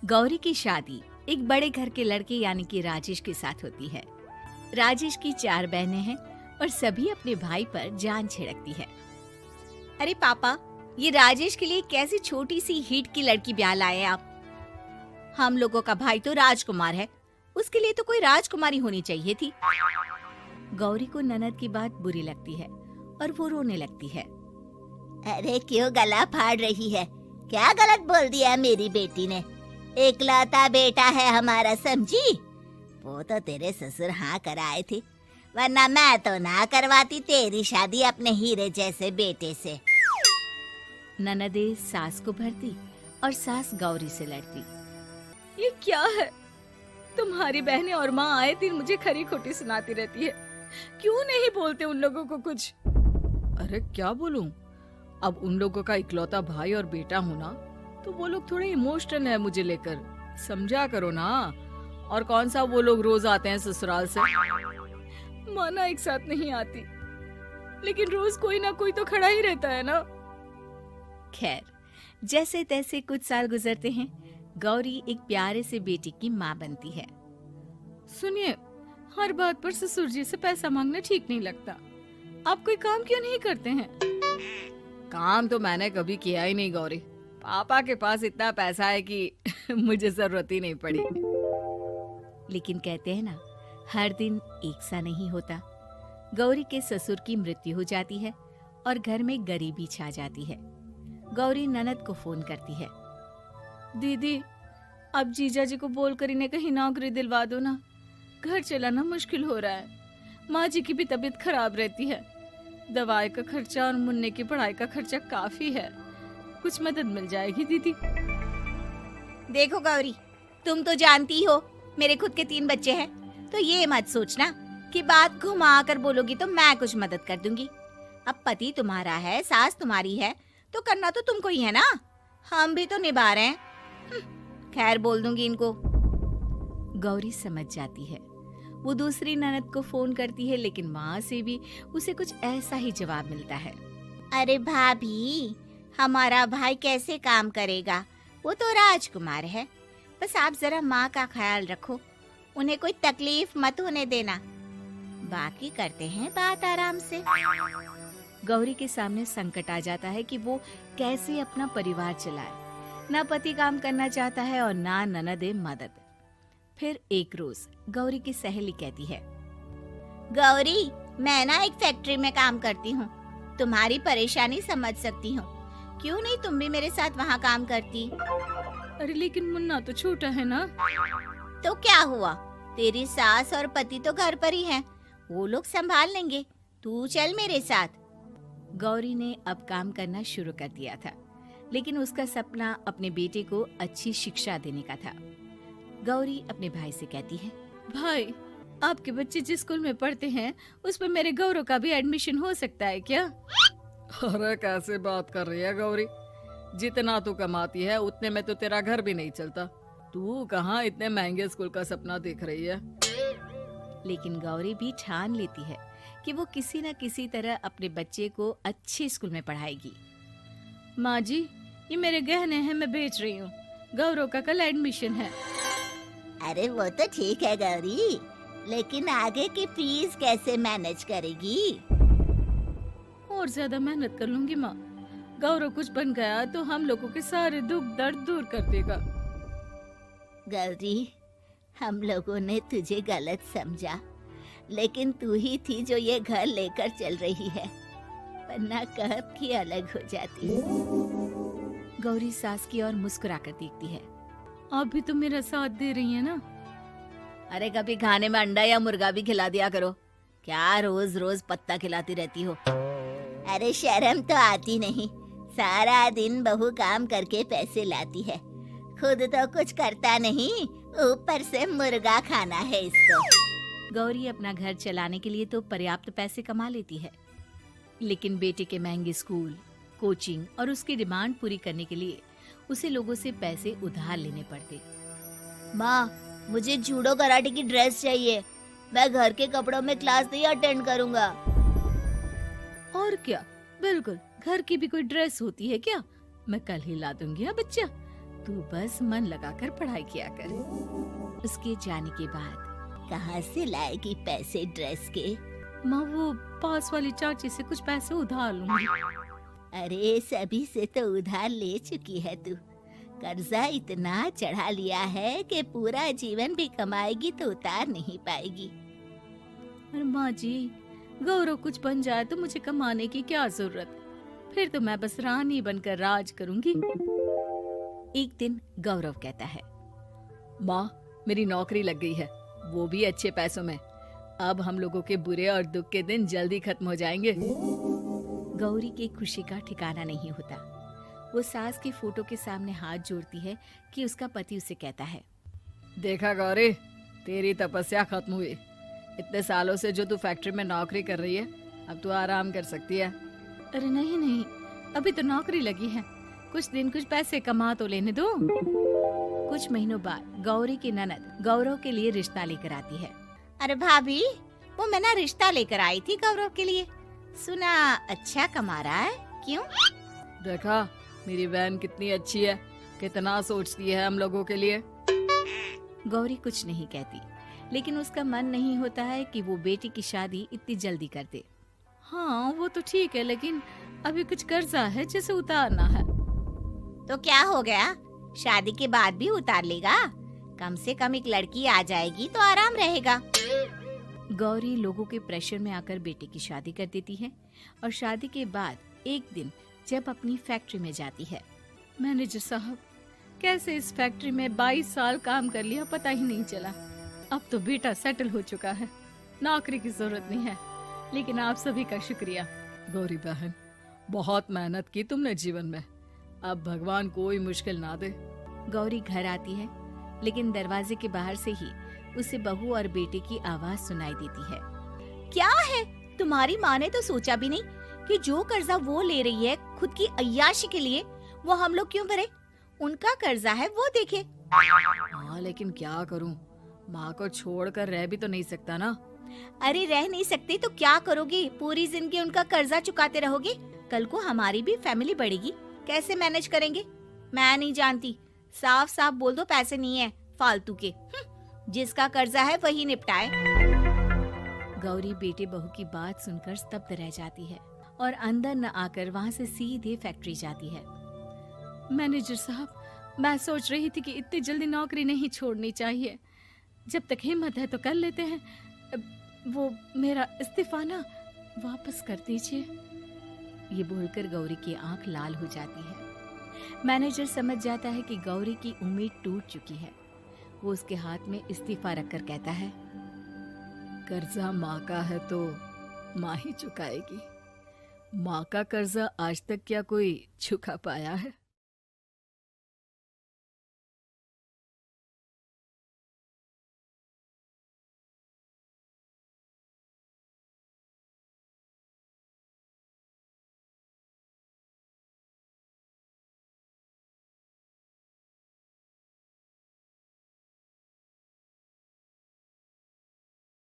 गौरी की शादी एक बड़े घर के लड़के यानी कि राजेश के साथ होती है। राजेश की 4 बहनें हैं और सभी अपने भाई पर जान छिड़कती है। अरे पापा, ये राजेश के लिए कैसी छोटी सी हिट की लड़की ब्याह लाए आप? हम लोगों का भाई तो राजकुमार है, उसके लिए तो कोई राजकुमारी होनी चाहिए थी। गौरी को ननद की बात बुरी लगती है और वो रोने लगती है। अरे क्यों गला फाड़ रही है? क्या गलत बोल दिया मेरी बेटी ने? एकलौता बेटा है हमारा, समझी? वो तो तेरे ससुर हाँ कराए थे, वरना मैं तो ना करवाती तेरी शादी अपने हीरे जैसे बेटे से। ननदे सास को भरती और सास गौरी से लड़ती। ये क्या है? तुम्हारी बहनें और माँ आए दिन मुझे खरी खोटी सुनाती रहती है। क्यों नहीं बोलते उन लोगों को कुछ? अरे क्या बोलूं? अब उन लोगों का इकलौता भाई और बेटा होना, तो वो लोग थोड़े इमोशनल है मुझे लेकर, समझा करो ना। और कौन सा वो लोग रोज आते हैं ससुराल से? माना एक साथ नहीं आती, लेकिन रोज कोई ना कोई तो खड़ा ही रहता है ना। खैर, जैसे तैसे कुछ साल गुजरते हैं। गौरी एक प्यारे से बेटी की माँ बनती है। सुनिए, हर बात पर ससुर जी से पैसा मांगना ठीक नहीं लगता। आप कोई काम क्यों नहीं करते हैं? काम तो मैंने कभी किया ही नहीं गौरी। पापा के पास इतना पैसा है कि मुझे जरूरत ही नहीं पड़ी। लेकिन कहते हैं ना, हर दिन एक सा नहीं होता। गौरी के ससुर की मृत्यु हो जाती है और घर में गरीबी छा जाती है। गौरी ननद को फोन करती है। दीदी, अब जीजा जी को बोलकर इन्हें कहीं नौकरी दिलवा दो ना। घर चलाना मुश्किल हो रहा है। माँ जी की भी तबीयत खराब रहती है। दवाई का खर्चा और मुन्ने की पढ़ाई का खर्चा काफी है। कुछ मदद मिल जाएगी दीदी। देखो गौरी, तुम तो जानती हो मेरे खुद के 3 बच्चे हैं, तो ये मत सोचना कि बात घुमा कर बोलोगी तो मैं कुछ मदद कर दूंगी। अब पति तुम्हारा है, सास तुम्हारी है, तो करना तो तुमको ही है ना। हम भी तो निभा रहे हैं। खैर, बोल दूंगी इनको। गौरी समझ जाती है। वो दूसरी ननद को फोन करती है, लेकिन माँ से भी उसे कुछ ऐसा ही जवाब मिलता है। अरे भाभी, हमारा भाई कैसे काम करेगा? वो तो राजकुमार है। बस आप जरा माँ का ख्याल रखो, उन्हें कोई तकलीफ मत होने देना। बाकी करते हैं बात आराम से। गौरी के सामने संकट आ जाता है कि वो कैसे अपना परिवार चलाए। ना पति काम करना चाहता है और ना ननदे मदद। फिर एक रोज गौरी की सहेली कहती है, गौरी, मैं ना एक फैक्ट्री में काम करती हूँ, तुम्हारी परेशानी समझ सकती हूँ। क्यों नहीं तुम भी मेरे साथ वहाँ काम करती? अरे लेकिन मुन्ना तो छोटा है ना। तो क्या हुआ, तेरी सास और पति तो घर पर ही हैं, वो लोग संभाल लेंगे। तू चल मेरे साथ। गौरी ने अब काम करना शुरू कर दिया था, लेकिन उसका सपना अपने बेटे को अच्छी शिक्षा देने का था। गौरी अपने भाई से कहती है, भाई, आपके बच्चे जिस स्कूल में पढ़ते हैं उस पर मेरे गौरव का भी एडमिशन हो सकता है क्या? अरे कैसे बात कर रही है गौरी? जितना तू कमाती है उतने में तो तेरा घर भी नहीं चलता। तू कहाँ इतने महंगे स्कूल का सपना देख रही है? लेकिन गौरी भी ठान लेती है कि वो किसी न किसी तरह अपने बच्चे को अच्छे स्कूल में पढ़ाएगी। माँ जी, ये मेरे गहने हैं, मैं बेच रही हूँ। गौरव का कल एडमिशन है। अरे वो तो ठीक है गौरी, लेकिन आगे की फीस कैसे मैनेज करेगी? और ज्यादा मेहनत कर लूंगी माँ। गौरव कुछ बन गया तो हम लोगों के सारे दुख दर्द दूर कर देगा। गौरी, हम लोगों ने तुझे गलत समझा, लेकिन तू ही थी जो ये घर लेकर चल रही है, वरना कब की अलग हो जाती। गौरी सास की ओर मुस्कुराकर देखती है। आप भी तो मेरा साथ दे रही है ना। अरे कभी खाने में अंडा या मुर्गा भी खिला दिया करो। क्या रोज रोज पत्ता खिलाती रहती हो? अरे शर्म तो आती नहीं, सारा दिन बहू काम करके पैसे लाती है, खुद तो कुछ करता नहीं, ऊपर से मुर्गा खाना है इसको। गौरी अपना घर चलाने के लिए तो पर्याप्त पैसे कमा लेती है, लेकिन बेटे के महंगे स्कूल, कोचिंग और उसकी डिमांड पूरी करने के लिए उसे लोगों से पैसे उधार लेने पड़ते। माँ, मुझे जूडो कराटे की ड्रेस चाहिए, मैं घर के कपड़ों में क्लास नहीं अटेंड करूँगा। और क्या, बिल्कुल, घर की भी कोई ड्रेस होती है क्या? मैं कल ही ला दूंगी। हाँ बच्चा, तू बस मन लगाकर पढ़ाई किया कर। उसके जाने के बाद कहाँ से लाएगी पैसे ड्रेस के? माँ वो पास वाली चाची से कुछ पैसे उधार लूंगी। अरे सभी से तो उधार ले चुकी है तू। कर्जा इतना चढ़ा लिया है कि पूरा जीवन भी कमाएगी तो उतार नहीं पाएगी। अरे माँ जी, गौरव कुछ बन जाए तो मुझे कमाने की क्या जरूरत, फिर तो मैं बस रानी बनकर राज करूंगी। एक दिन गौरव कहता है, माँ मेरी नौकरी लग गई है, वो भी अच्छे पैसों में। अब हम लोगों के बुरे और दुख के दिन जल्दी खत्म हो जाएंगे। गौरी की खुशी का ठिकाना नहीं होता। वो सास की फोटो के सामने हाथ जोड़ती है कि उसका पति उसे कहता है, देखा गौरी, तेरी तपस्या खत्म हुई। इतने सालों से जो तू फैक्ट्री में नौकरी कर रही है, अब तू आराम कर सकती है। अरे नहीं नहीं, अभी तो नौकरी लगी है, कुछ दिन कुछ पैसे कमा तो लेने दो। कुछ महीनों बाद गौरी की ननद गौरव के लिए रिश्ता लेकर आती है। अरे भाभी, वो मैं ना रिश्ता लेकर आई थी गौरव के लिए। सुना अच्छा कमा रहा है, क्यों? देखा मेरी बहन कितनी अच्छी है, कितना सोचती है हम लोगों के लिए। गौरी कुछ नहीं कहती, लेकिन उसका मन नहीं होता है कि वो बेटी की शादी इतनी जल्दी कर दे। हाँ वो तो ठीक है, लेकिन अभी कुछ कर्जा है जिसे उतारना है। तो क्या हो गया, शादी के बाद भी उतार लेगा। कम से कम एक लड़की आ जाएगी तो आराम रहेगा। गौरी लोगों के प्रेशर में आकर बेटे की शादी कर देती है और शादी के बाद एक दिन जब अपनी फैक्ट्री में जाती है। मैनेजर साहब, कैसे इस फैक्ट्री में 22 साल काम कर लिया पता ही नहीं चला। अब तो बेटा सेटल हो चुका है, नौकरी की जरूरत नहीं है, लेकिन आप सभी का शुक्रिया। गौरी बहन, बहुत मेहनत की तुमने जीवन में, अब भगवान कोई मुश्किल ना दे। गौरी घर आती है, लेकिन दरवाजे के बाहर से ही उसे बहू और बेटे की आवाज सुनाई देती है। क्या है, तुम्हारी माँ ने तो सोचा भी नहीं कि जो कर्जा वो ले रही है खुद की अय्याशी के लिए, वो हम लोग क्यों भरे? उनका कर्जा है वो देखे। हाँ लेकिन क्या करूँ, माँ को छोड़कर रह भी तो नहीं सकता ना। अरे रह नहीं सकते तो क्या करोगी? पूरी जिंदगी उनका कर्जा चुकाते रहोगे? कल को हमारी भी फैमिली बढ़ेगी, कैसे मैनेज करेंगे? मैं नहीं जानती, साफ साफ बोल दो पैसे नहीं है फालतू के। जिसका कर्जा है वही निपटाए। गौरी बेटे बहू की बात सुनकर स्तब्ध रह जाती है और अंदर न आकर वहाँ से सीधे फैक्ट्री जाती है। मैनेजर साहब, मैं सोच रही थी कि इतनी जल्दी नौकरी नहीं छोड़नी चाहिए, जब तक हिम्मत है तो कर लेते हैं। वो मेरा इस्तीफा ना वापस कर दीजिए। ये बोलकर गौरी की आंख लाल हो जाती है। मैनेजर समझ जाता है कि गौरी की उम्मीद टूट चुकी है। वो उसके हाथ में इस्तीफा रखकर कहता है, कर्जा माँ का है तो माँ ही चुकाएगी। माँ का कर्जा आज तक क्या कोई चुका पाया है?